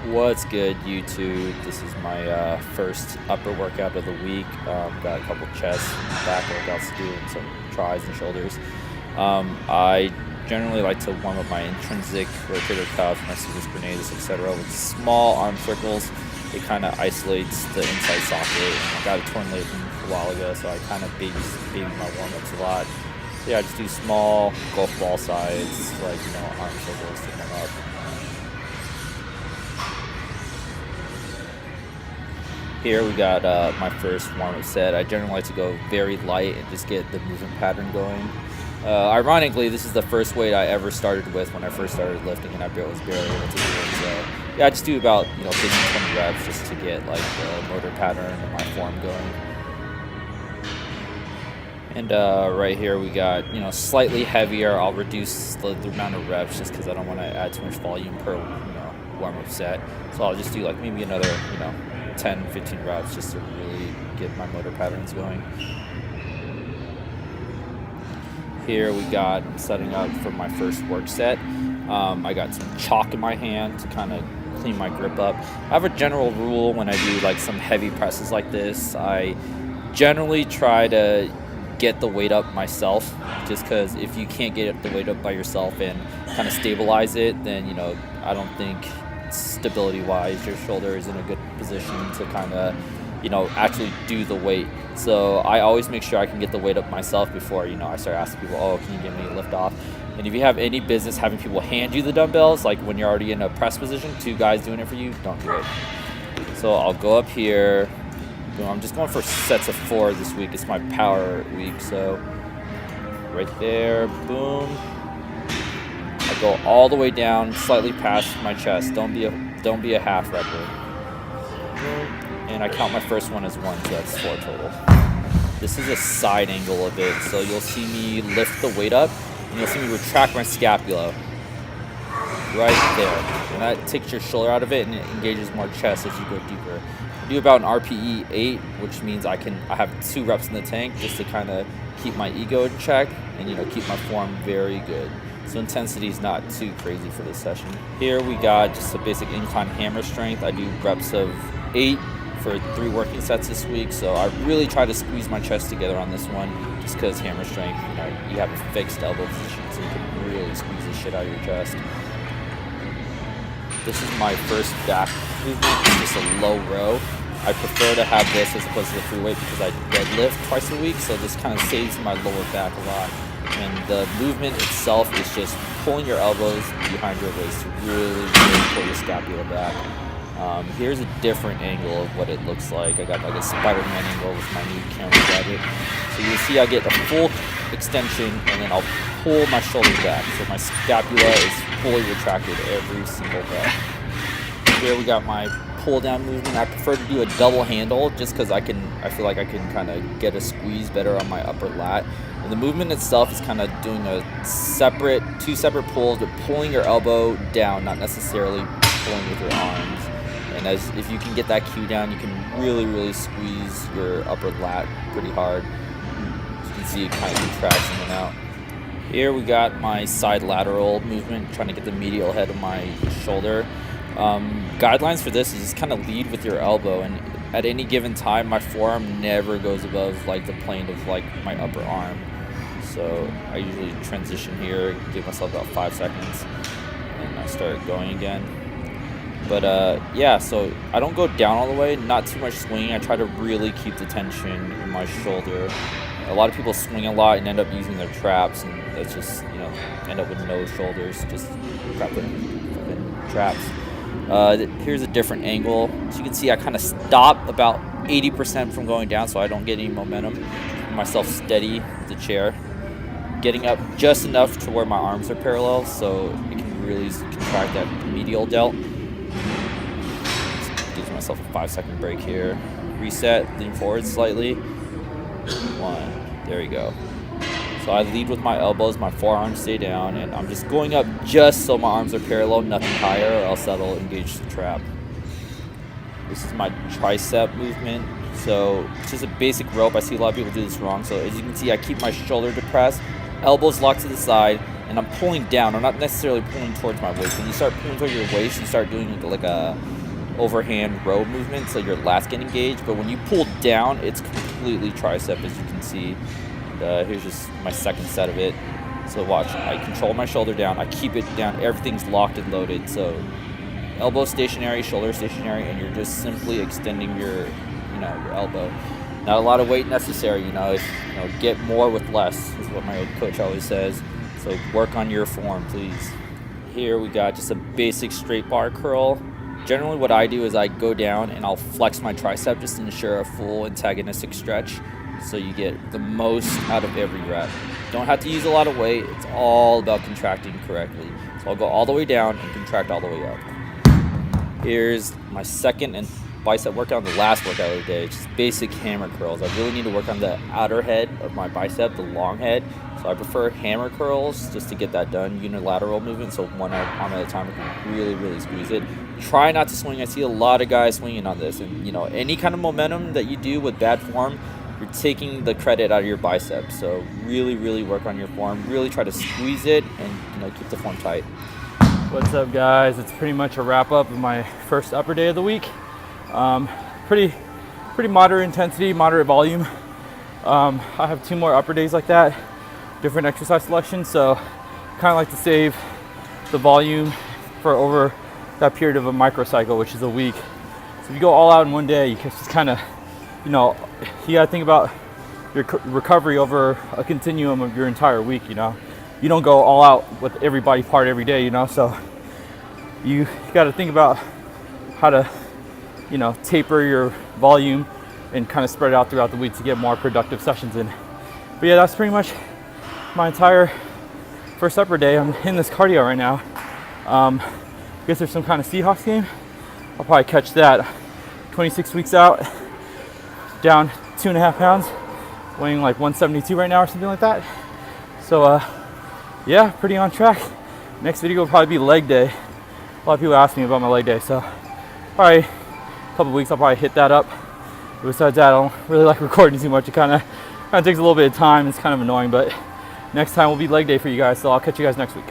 What's good, YouTube? This is my first upper workout of the week. Got a couple chest, back workouts to do, and some tries and shoulders. I generally like to warm up my intrinsic rotator cuff, my serratus grenadis, etc. with small arm circles. It kind of isolates the inside socket. I got a torn labrum a while ago, so I kind of baby my warm-ups a lot. Yeah, I just do small golf ball size, like, arm circles to warm up. Here we got my first warm-up set. I generally like to go very light and just get the movement pattern going. Ironically, this is the first weight I ever started with when I first started lifting, and I was barely able to do it. So yeah, I just do about 15, 20 reps just to get like the motor pattern and my form going. And right here we got slightly heavier. I'll reduce the amount of reps just because I don't want to add too much volume per warm-up set. So I'll just do like maybe another 10, 15 reps just to really get my motor patterns going. Here we got, I'm setting up for my first work set. I got some chalk in my hand to kind of clean my grip up. I have a general rule when I do like some heavy presses like this. I generally try to get the weight up myself, just because if you can't get the weight up by yourself and kind of stabilize it, then I don't think stability wise your shoulder is in a good position to kind of actually do the weight. So I always make sure I can get the weight up myself before I start asking people, oh, can you give me a lift off? And if you have any business having people hand you the dumbbells, like when you're already in a press position, two guys doing it for you, don't do it. So I'll go up here. I'm just going for sets of 4 this week. It's my power week. So right there, boom. I go all the way down, slightly past my chest. Don't be a half repper. And I count my first one as 1, so that's 4 total. This is a side angle of it, so you'll see me lift the weight up, and you'll see me retract my scapula right there. And that takes your shoulder out of it, and it engages more chest as you go deeper. I do about an RPE 8, which means I have 2 reps in the tank just to kind of keep my ego in check and keep my form very good. So intensity is not too crazy for this session. Here we got just a basic incline hammer strength. I do reps of 8 for 3 working sets this week. So I really try to squeeze my chest together on this one, just because hammer strength, you have a fixed elbow position, so you can really squeeze the shit out of your chest. This is my first back movement. It's just a low row. I prefer to have this as opposed to the free weight because I deadlift twice a week, so this kind of saves my lower back a lot. And the movement itself is just pulling your elbows behind your waist to really pull your scapula back. Here's a different angle of what it looks like. I got like a Spider-Man angle with my new camera gadget. So you'll see I get a full extension, and then I'll pull my shoulder back. So my scapula is fully retracted every single breath. Here we got my pull down movement. I prefer to do a double handle just because I feel like I can kind of get a squeeze better on my upper lat. And the movement itself is kind of doing two separate pulls, but pulling your elbow down, not necessarily pulling with your arms. And if you can get that cue down, you can really, really squeeze your upper lat pretty hard. As you can see, it kind of contracts in and out. Here we got my side lateral movement, trying to get the medial head of my shoulder. Guidelines for this is just kind of lead with your elbow, and at any given time my forearm never goes above like the plane of like my upper arm. So I usually transition here, give myself about 5 seconds, and I start going again. But yeah, so I don't go down all the way, not too much swinging. I try to really keep the tension in my shoulder. A lot of people swing a lot and end up using their traps, and that's just end up with no shoulders, just prepping traps. Here's a different angle. So you can see I kind of stop about 80% from going down so I don't get any momentum. Keep myself steady with the chair. Getting up just enough to where my arms are parallel so it can really contract that medial delt. Just gives myself a 5-second break here. Reset, lean forward slightly. 1, there we go. So I lead with my elbows, my forearms stay down, and I'm just going up just so my arms are parallel, nothing higher, or else that'll engage the trap. This is my tricep movement. So it's just a basic rope. I see a lot of people do this wrong. So as you can see, I keep my shoulder depressed, elbows locked to the side, and I'm pulling down. I'm not necessarily pulling towards my waist. When you start pulling towards your waist, you start doing like a overhand row movement, so your lats get engaged. But when you pull down, it's completely tricep, as you can see. Here's just my second set of it. So watch, I control my shoulder down, I keep it down, everything's locked and loaded. So elbow stationary, shoulder stationary, and you're just simply extending your elbow. Not a lot of weight necessary, get more with less is what my coach always says. So work on your form, please. Here we got just a basic straight bar curl. Generally what I do is I go down and I'll flex my tricep just to ensure a full antagonistic stretch, so you get the most out of every rep. Don't have to use a lot of weight, it's all about contracting correctly. So I'll go all the way down and contract all the way up. Here's my second and bicep workout, the last workout of the day. It's just basic hammer curls. I really need to work on the outer head of my bicep, the long head. So I prefer hammer curls just to get that done. Unilateral movement, so one arm at a time. I can really, really squeeze it. Try not to swing. I see a lot of guys swinging on this, and any kind of momentum that you do with bad form, you're taking the credit out of your bicep. So really, really work on your form. Really try to squeeze it and keep the form tight. What's up, guys? It's pretty much a wrap up of my first upper day of the week. Pretty moderate intensity, moderate volume. I have 2 more upper days like that, different exercise selections, so kind of like to save the volume for over that period of a microcycle, which is a week. So if you go all out in one day, you can just kind of, you gotta think about your recovery over a continuum of your entire week. You don't go all out with every body part every day, so you got to think about how to taper your volume and kind of spread it out throughout the week to get more productive sessions in. But yeah, that's pretty much my entire first upper day. I'm in this cardio right now. I guess there's some kind of Seahawks game. I'll probably catch that. 26 weeks out, down 2.5 pounds, weighing like 172 right now or something like that. So yeah, pretty on track. Next video will probably be leg day. A lot of people ask me about my leg day, so probably a couple weeks I'll probably hit that up. But besides that, I don't really like recording too much. It kind of takes a little bit of time. It's kind of annoying, but next time will be leg day for you guys, so I'll catch you guys next week.